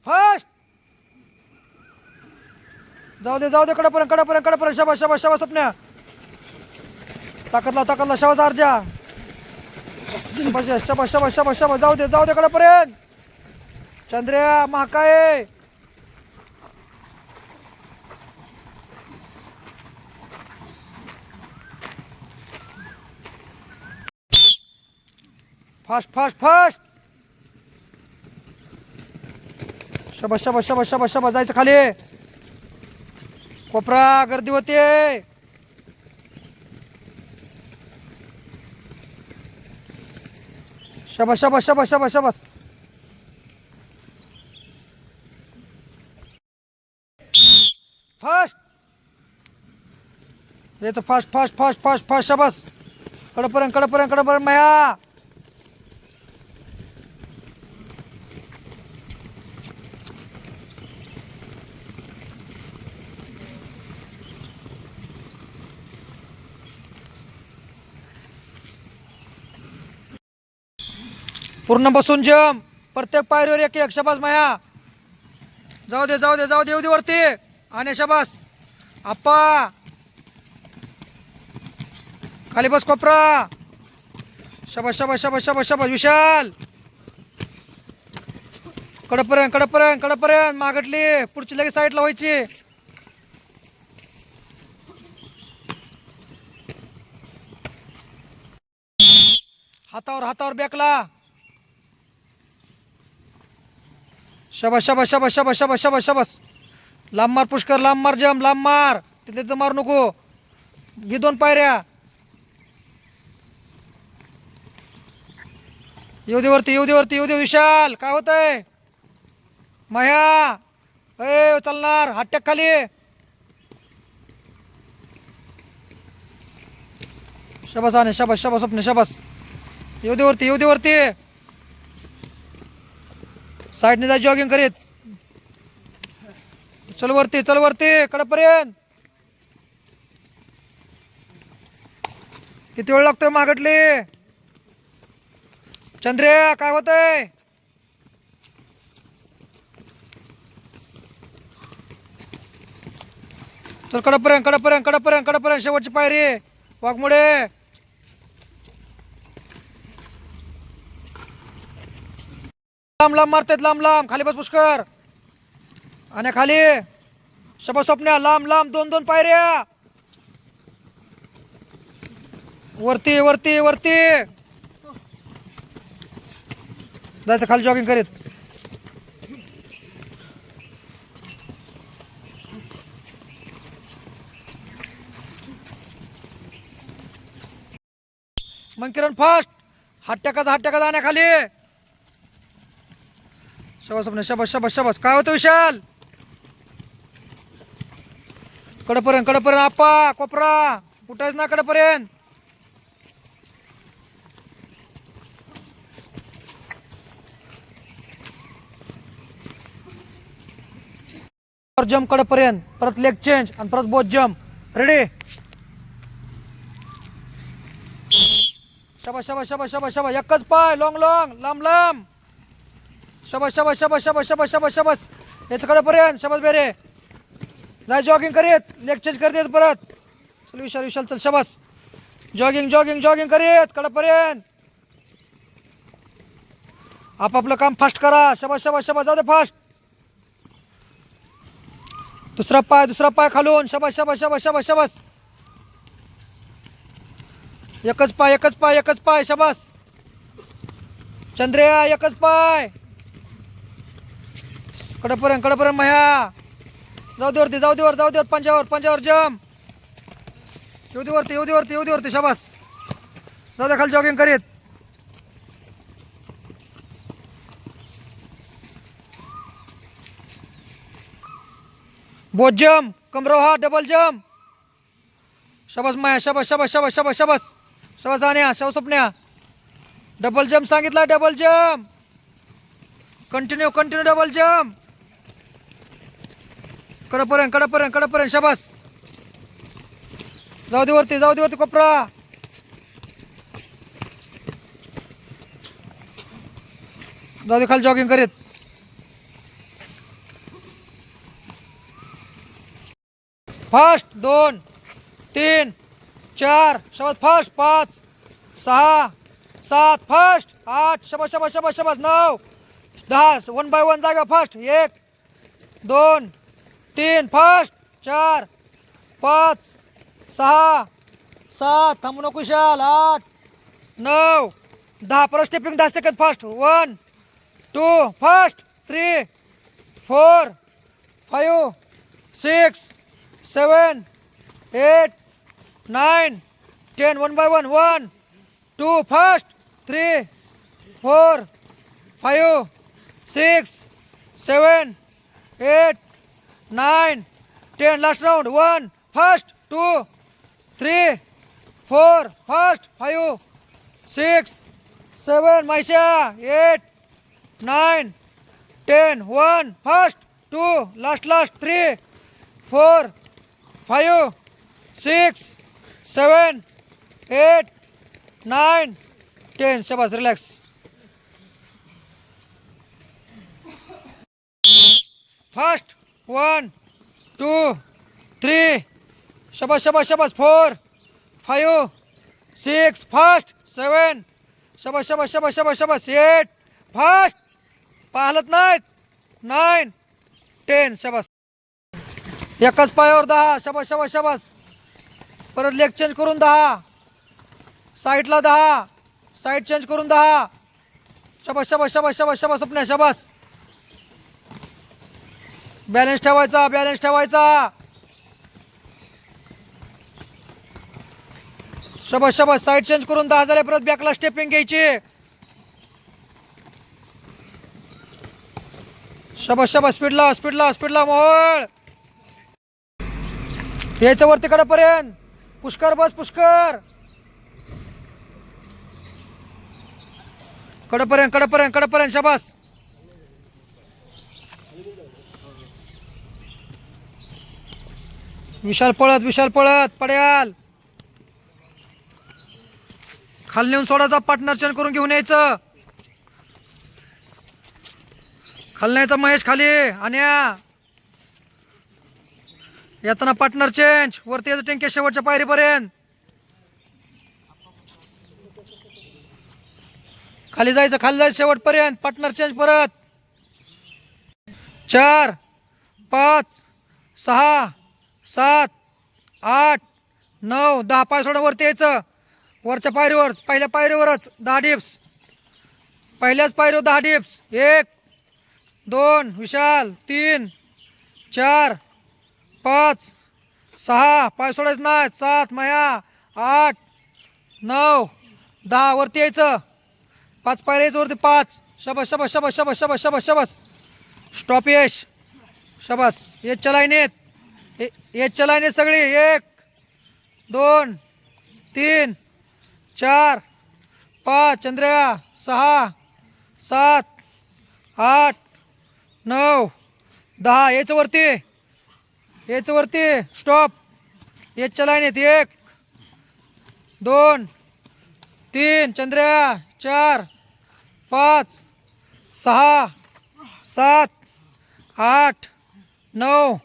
Fast. जाऊ दे कडापर्यंत शाबास शाबास शाबास स्वप्न्या. ताकदला शाबास अर्जा. शाबास शाबास शाबास शाबास जाऊ दे कडापर्यंत. चंद्र्या महाकाय. Fast fast fast. शाबास शाबास शाबास शाबास शाबास जायचं खाली. कोपरा गर्दी होते. शाबास शाबास शाबास शाबास शाबास. फास्ट याचं fast fast fast fast fast शाबास. कडपर्यंत माया. पूर्ण बसून जम. प्रत्येक पायरीवर एक एक शाबास माया. जाऊ दे येऊ दे वरती. आणि शाबास आप्पा. खाली बस कोपरा. शाबास शाबास शाबास शाबास शाबास विशाल. कडपर्यंत मागटली. पुढची लगेच साईडला व्हायची. हातावर बेकला. शाबास शाबास शाबास शाबास शाबास शाबास शाबास. लांब मार पुष्कर. लांब मार जम. लांब मार. तिथे तर मारू नको. घे 2 पायऱ्या. येऊ दे वरती विशाल. काय होतंय माया. ए चालणार. हात टाक खाली. शाबास आणे शाबास शाबास स्वप्न शाबास. येऊ दे वरती. साईडने जा जॉगिंग करीत. चल वरती कडपर्यंत. किती वेळ लागतोय मागटली. चंद्र्या काय होतंय. चल कडपर्यंत शेवटची पायरी. वाघमुडे. लांब मारतायत. लांब खाली बस पुष्कर. आणि खाली शाबास स्वप्न्या. लांब 2 पायऱ्या. वरती जायचं खाली जॉगिंग करीत. मग किरण फास्ट. हात टाकायचा जाण्या खाली. शाबास स्वप्न शाबास. काय होतं विशाल. कडपर्यंत आप्पा कोपरा. कुठायच ना कडपर्यंत. जम कडपर्यंत. परत लेग चेंज आणि परत बोथ जम. रेडी. शाबास एकच पाय. लांब शाबास. याच कडपर्यंत. शाबास बेरे. जाय जॉगिंग करीत. लेग चेंज करतेस परत. चल विशाल चल शाबास. जॉगिंग करीत कडपर्यंत. आपापलं काम फास्ट करा. शाबास जाऊ दे फास्ट. दुसरा पाय खालून. शाबास. एकच पाय शाबास. चंद्र्या एकच पाय. कडपर्यंत माया. जाऊ दे वर. पंजावर जम. येऊ दे वरती शाबास. जाऊ दे खाली जॉगिंग करीत. बोथ जम. कमरोहा डबल जम. शाबास माया. शाबास आण्या. शाबास स्वप्न्या. डबल जम सांगितला. डबल जम. कंटिन्यू डबल जम. कडपर्यंत शाबास. जाऊ दे वरती कोपरा. जाऊ दे खाली जॉगिंग करीत. फास्ट 2 3 4 शाबास फास्ट 5 6 7 फास्ट 8 शाबास शाबास शाबास शाबास 9 10 1 बाय 1 जागा फास्ट 1 2 3 फास्ट 4 5 6 7 थांबू नको विशाल 8 9 10 परत stepping 10 second fast 1 2 fast 3 4 5 6 7 8 9 10 1 by 1 1 2 fast 3 4 5 6 7 8 9 10 last round 1 fast 2 3 4 fast 5 6 7 Maysha 8 9 10 1 fast 2 last 3 4 5 6 7 8 9 10 शाबास रिलॅक्स फास्ट 1 2 3 शाबास शाबास शाबास 4 5 6 फास्ट 7 शाबास शाबास शाबास शाबास शाबास 8 फास्ट पाहलत नाहीत 9 10 शाबास एकाच पायावर 10 शाबास शाबास शाबास परत लेग चेंज करून 10 साईडला 10 साईड चेंज करून 10 शाबास शाबास शाबास शाबास शाबास स्वप्न्या शाबास बॅलन्स ठेवायचा शाबास शाबास साईड चेंज करून 10 झाले परत बॅकला स्टेपिंग घ्यायची शाबास शाबास स्पीडला मोहोळ यायचं वरती कडेपर्यंत पुष्कर बस पुष्कर कडेपर्यंत शाबास विशाल पळत पड्याल खाली नेऊन सोडायचा पार्टनर चेंज करून घेऊन यायचं खाली न्यायचा महेश खाली आणि येताना पार्टनर चेंज वरती यायचं टँके शेवटच्या पायरीपर्यंत खाली जायचं शेवटपर्यंत पार्टनर चेंज परत 4 5 6 7 8 9 10 पाय सोडा वरती यायचं वरच्या पायरीवर पहिल्या पायरीवरच 10 डिप्स पहिल्याच पायरीवर 10 डिप्स 1 2 विशाल 3 4 5 6 पाय सोडायचं नाही 7 मया 8 9 10 वरती यायचं 5 पायऱ्या यायचं वरती 5 शाबास स्टॉप यश शाबास येतच्या लाईनीत सगळी 1 2 3 4 5 चंद्रया 6 7 8 9 10 यायचं वरती स्टॉप येतच्या लाईनीत 1 2 3 चंद्रया 4 5 6 7 8 9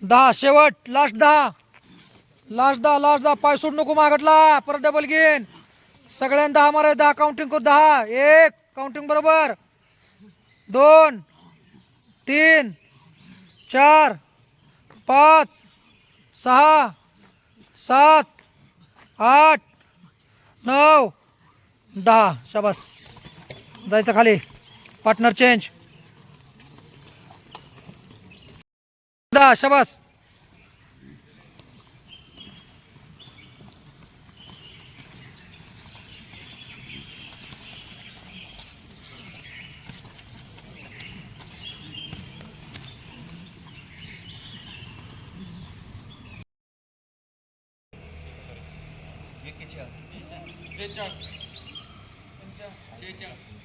10 शेवट लास्ट 10 पाय सोड नको मागटला परत डबल घेईन सगळ्यांना 10 मारायचं 10 काउंटिंग करू 10 1 काउंटिंग बरोबर 2 3 4 5 6 7 8 9 10 शाबास जायचं खाली पार्टनर चेंज 10 शाबास एक 4 6 4 6 4